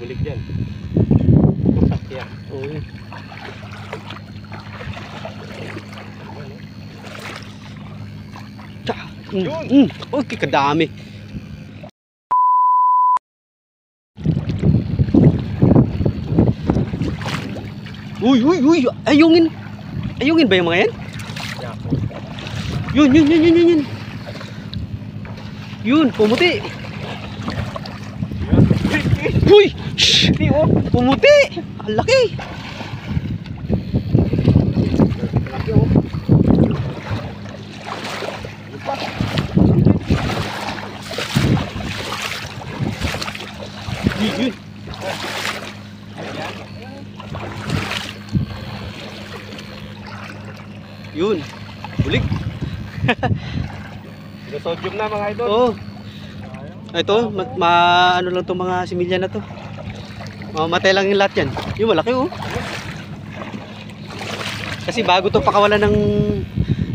bulig dyan. Sakya. Oo yun. Yun! Oh, kadami. Uy! Ayungin! Ayungin ba yung mga yan? Yun! Yun, pumuti! Uy! Shhh! Pumuti! Ang laki! Yun! Yun! Bulig! Sodium na mga idol. Oo. Ito, ano lang itong mga similya na to. Mamatay lang yung lahat yan. Yung malaki oh. Kasi bago to pakawalan ng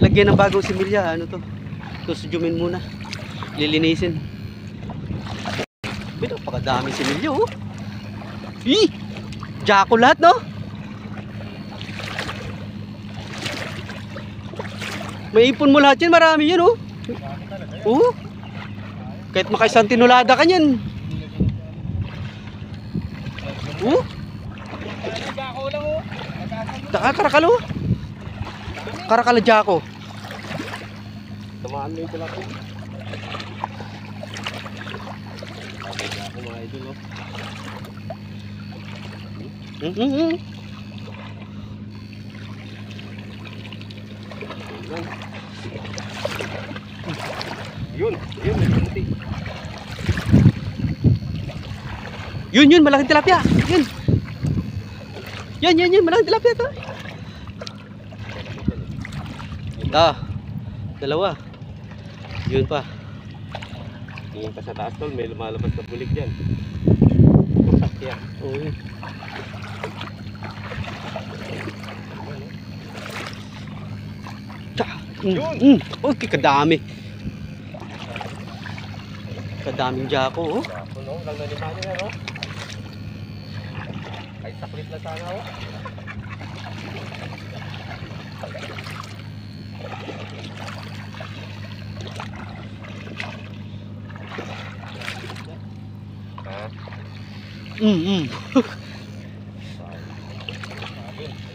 lagyan ng bagong similya, ano to. Susudyumin muna. Lilinisin. Ito, pakadami similya oh. Jaco lahat no? May ipon mo lahat yan, marami yan oh. Oo. Kahit makaisang tinulada ka niyan. Oo. Karakalo. Karakalo Jaco. Tamaan mo yung pala ko. Jaco mga idol oh. Yun, pumuti. Yun, malaking tilapia. Yan, malaking tilapia to. Dalawa. Yun pa. Tingin pa sa taas tol, may lumalabas na bulig dyan. Sakya. Oo yun. Oh, kadami. Kadaming Jaco oh. Jaco no, lang naliman niya no. Kahit saklit na sana oh.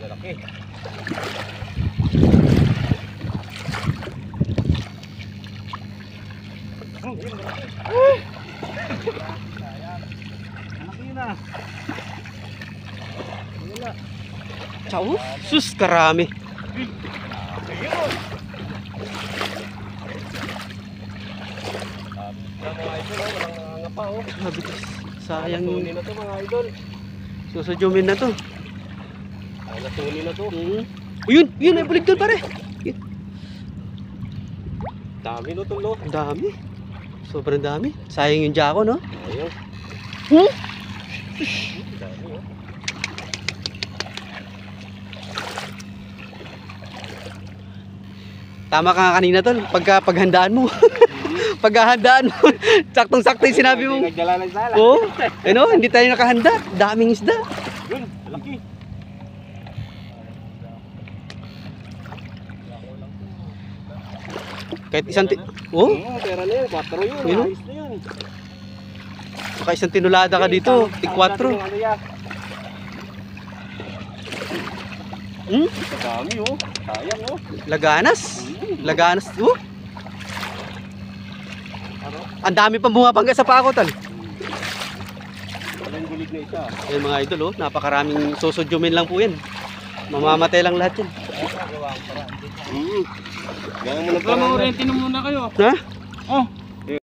Lalaki. Ciao, sus karami. Sayang Lasunin na to mga idol. susudyumin na to. Lasunin na to. Yun, may bulig doon pare. Dami no tulo. Ang dami. Sobrang dami. Sayang yung Jaco no? Ayun. Dami oh. Tama ka nga kanina tol, paghandaan mo. Paghahandaan mo, saktong-sakto yung sinabi mo. Nagdala ng sala. Oo, hindi tayo nakahanda. Daming isda. Yun, laki. Kahit isang Pera na yun, 4 yun. Yun, Ayos na yun. saka isang tinulada ka dito, tig 4. Dami oh. Sayang oh. Laganas. Laganas oh. Ang dami pang bumabangga sa pako tol. Walang gulig na isa. Ayun mga idol oh, napakaraming susudyumin lang po yan. Mamamatay lang lahat yan. Gawin mo na parang. Orientin muna kayo. Ha? Oh,